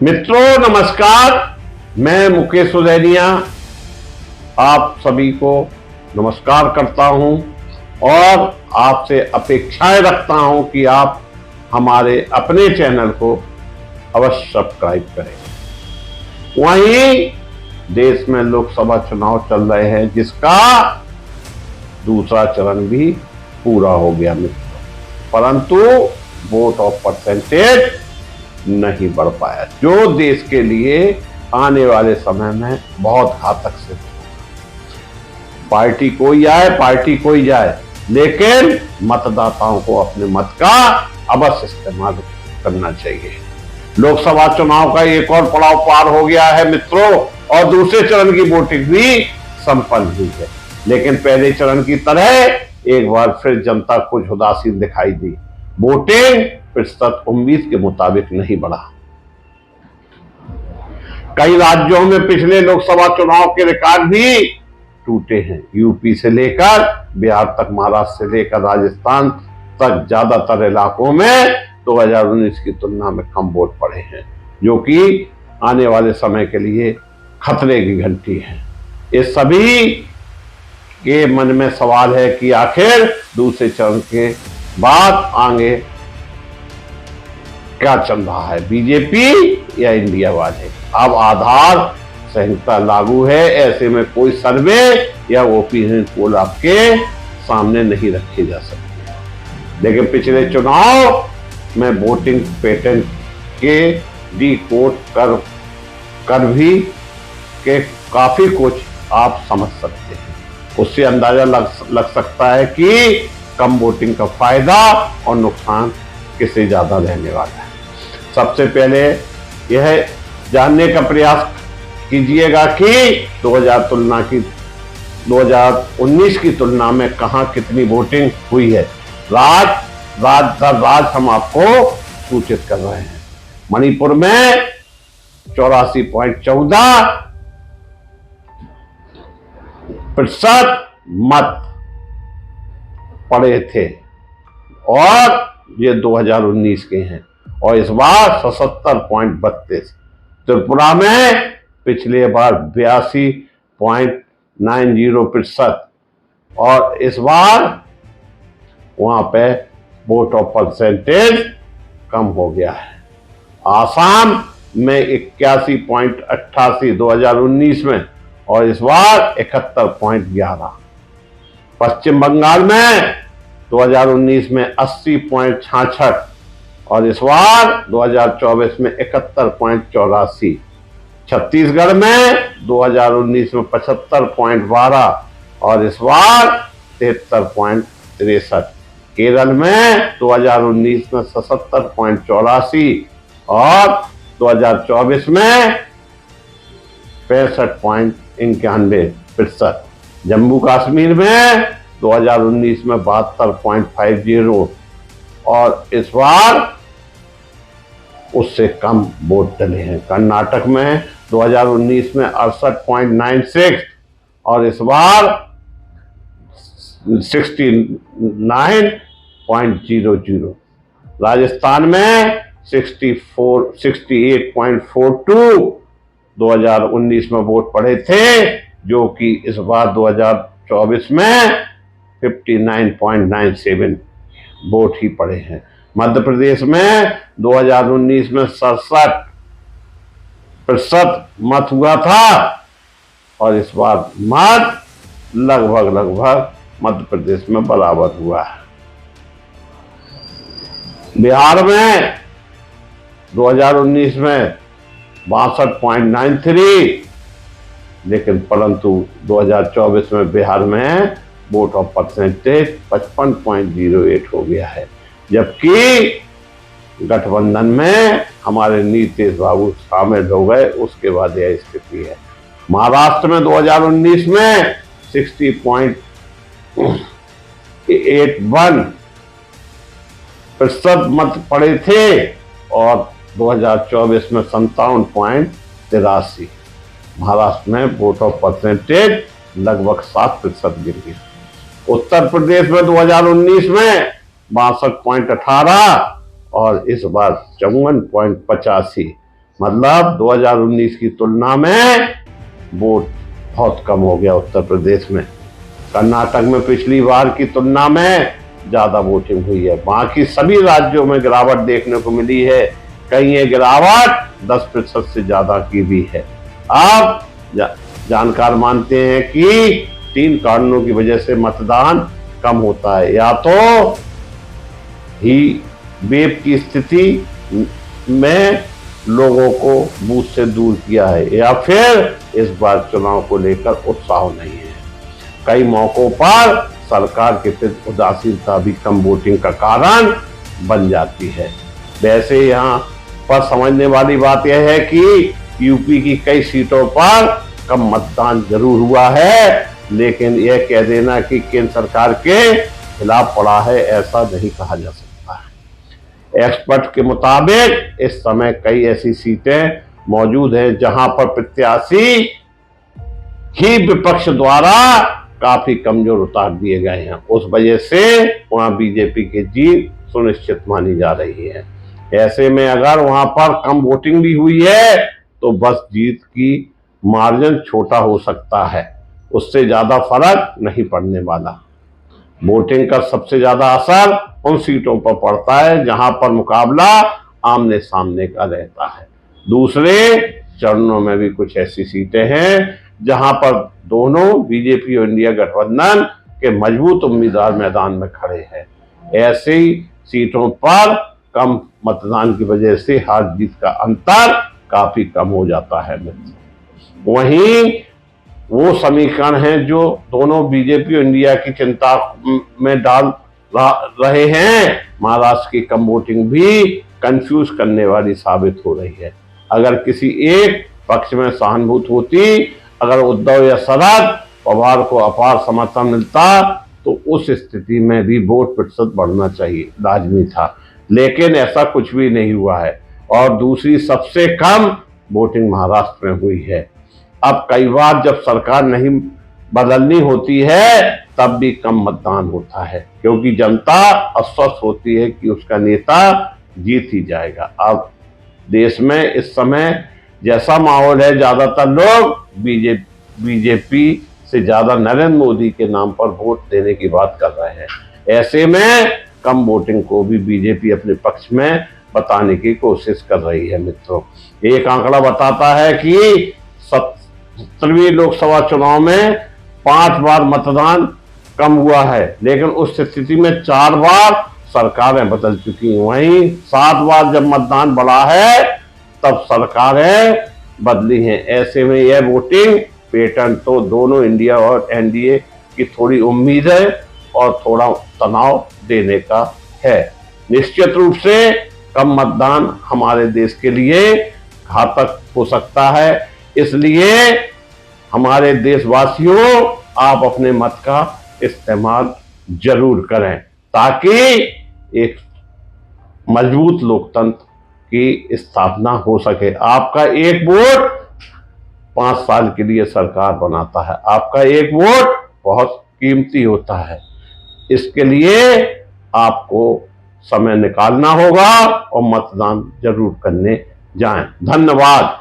मित्रों नमस्कार, मैं मुकेश सुदैनिया आप सभी को नमस्कार करता हूं और आपसे अपेक्षाएं रखता हूं कि आप हमारे अपने चैनल को अवश्य सब्सक्राइब करें। वहीं देश में लोकसभा चुनाव चल रहे हैं जिसका दूसरा चरण भी पूरा हो गया मित्रों, परंतु वोट ऑफ परसेंटेज नहीं बढ़ पाया, जो देश के लिए आने वाले समय में बहुत घातक सिद्ध होगा। पार्टी कोई जाए, लेकिन मतदाताओं को अपने मत का अवश्य इस्तेमाल करना चाहिए। लोकसभा चुनाव का एक और पड़ाव पार हो गया है मित्रों और दूसरे चरण की वोटिंग भी संपन्न हुई है, लेकिन पहले चरण की तरह एक बार फिर जनता कुछ उदासीन दिखाई दी। वोटिंग प्रतिशत उम्मीद के मुताबिक नहीं बढ़ा। कई राज्यों में पिछले लोकसभा चुनाव के रिकॉर्ड भी टूटे हैं। यूपी से लेकर बिहार तक, महाराष्ट्र से लेकर राजस्थान तक ज्यादातर इलाकों में 2019 की तुलना में कम वोट पड़े हैं, जो कि आने वाले समय के लिए खतरे की घंटी है। इस सभी के मन में सवाल है कि आखिर दूसरे चरण के बाद आगे क्या चल रहा है, बीजेपी या इंडिया वाले। अब आधार संहिता लागू है, ऐसे में कोई सर्वे या ओपिनियन पोल आपके सामने नहीं रखे जा सकते। लेकिन पिछले चुनाव में वोटिंग पैटर्न के डिकोड कर भी के काफी कुछ आप समझ सकते हैं। उससे अंदाजा लग सकता है कि कम वोटिंग का फायदा और नुकसान किससे ज्यादा रहने वाला है। सबसे पहले यह जानने का प्रयास कीजिएगा कि 2019 की तुलना में कहां कितनी वोटिंग हुई है। राज हम आपको सूचित कर रहे हैं। मणिपुर में 84.14% मत पड़े थे और ये 2019 के हैं, और इस बार 77.32। त्रिपुरा में पिछले बार 82.90% और इस बार वहां पे वोट ऑफ परसेंटेज कम हो गया है। आसाम में 81.88 2019 में और इस बार 71.11। पश्चिम बंगाल में 2019 में 80.66 और इस बार 2024 में 71.84। छत्तीसगढ़ में 2019 में 75.12 और इस बार 73.63। केरल में 2019 में 77.84 और 2024 में 65.91%। जम्मू कश्मीर में 2019 में 72.50 और इस बार उससे कम वोट डले हैं। कर्नाटक में 2019 में 68.96 और इस बार 69.00। राजस्थान में 68.42 2019 में वोट पड़े थे, जो कि इस बार 2024 में 59.97 वोट ही पड़े हैं। मध्य प्रदेश में 2019 में 67% मत हुआ था और इस बार मत लगभग मध्य प्रदेश में बराबर हुआ है। बिहार में 2019 में 62.93, लेकिन परंतु 2024 में बिहार में वोट ऑफ परसेंटेज 55.08 हो गया है, जबकि गठबंधन में हमारे नीतीश बाबू शामिल हो गए, उसके बाद यह स्थिति है। महाराष्ट्र में 2019 में 60.81% मत पड़े थे और 2024 में 57.83। महाराष्ट्र में वोट ऑफ परसेंटेज लगभग 7% गिर गई। उत्तर प्रदेश में 2019 में 62.18 और इस बार 54.85। मतलब 2019 की तुलना में वोट बहुत कम हो गया उत्तर प्रदेश में। कर्नाटक में पिछली बार की तुलना में ज्यादा वोटिंग हुई है। बाकी सभी राज्यों में गिरावट देखने को मिली है। कहीं ये गिरावट 10% से ज्यादा की भी है। अब जानकार मानते हैं कि 3 कारणों की वजह से मतदान कम होता है। या तो ही वेव की स्थिति में लोगों को बूथ से दूर किया है, या फिर इस बार चुनाव को लेकर उत्साह नहीं है। कई मौकों पर सरकार के प्रति उदासीनता भी कम वोटिंग का कारण बन जाती है। वैसे यहाँ पर समझने वाली बात यह है कि यूपी की कई सीटों पर कम मतदान जरूर हुआ है, लेकिन यह कह देना कि केंद्र सरकार के खिलाफ पड़ा है, ऐसा नहीं कहा जा सकता है। एक्सपर्ट के मुताबिक इस समय कई ऐसी सीटें मौजूद हैं जहां पर प्रत्याशी ही विपक्ष द्वारा काफी कमजोर उतार दिए गए हैं। उस वजह से वहां बीजेपी की जीत सुनिश्चित मानी जा रही है। ऐसे में अगर वहां पर कम वोटिंग भी हुई है तो बस जीत की मार्जिन छोटा हो सकता है, उससे ज्यादा फर्क नहीं पड़ने वाला। वोटिंग का सबसे ज्यादा असर उन सीटों पर पड़ता है जहां पर मुकाबला आमने सामने का रहता है। दूसरे चरणों में भी कुछ ऐसी सीटें हैं जहां पर दोनों बीजेपी और इंडिया गठबंधन के मजबूत उम्मीदवार मैदान में खड़े हैं। ऐसी सीटों पर कम मतदान की वजह से हार जीत का अंतर काफी कम हो जाता है। वहीं वो समीकरण हैं जो दोनों बीजेपी और इंडिया की चिंता में डाल रहे हैं। महाराष्ट्र की कम वोटिंग भी कंफ्यूज करने वाली साबित हो रही है। अगर किसी एक पक्ष में सहानुभूति होती, अगर उद्धव या शरद पवार को अपार समर्थन मिलता तो उस स्थिति में भी वोट प्रतिशत बढ़ना चाहिए, लाजमी था, लेकिन ऐसा कुछ भी नहीं हुआ है। और दूसरी सबसे कम वोटिंग महाराष्ट्र में हुई है। अब कई बार जब सरकार नहीं बदलनी होती है तब भी कम मतदान होता है, क्योंकि जनता अस्वस्थ होती है कि उसका नेता जीत ही जाएगा। अब देश में इस समय जैसा माहौल है, ज्यादातर लोग बीजेपी से ज्यादा नरेंद्र मोदी के नाम पर वोट देने की बात कर रहे हैं। ऐसे में कम वोटिंग को भी बीजेपी अपने पक्ष में बताने की कोशिश कर रही है। मित्रों, एक आंकड़ा बताता है कि 17वीं लोकसभा चुनाव में 5 बार मतदान कम हुआ है, लेकिन उस स्थिति में 4 बार सरकारें बदल चुकी हैं। वहीं 7 बार जब मतदान बढ़ा है तब सरकारें बदली हैं। ऐसे में यह वोटिंग पैटर्न तो दोनों इंडिया और एनडीए की थोड़ी उम्मीद है और थोड़ा तनाव देने का है। निश्चित रूप से कम मतदान हमारे देश के लिए घातक हो सकता है, इसलिए हमारे देशवासियों, आप अपने मत का इस्तेमाल जरूर करें ताकि एक मजबूत लोकतंत्र की स्थापना हो सके। आपका एक वोट 5 साल के लिए सरकार बनाता है। आपका एक वोट बहुत कीमती होता है। इसके लिए आपको समय निकालना होगा और मतदान जरूर करने जाएं। धन्यवाद।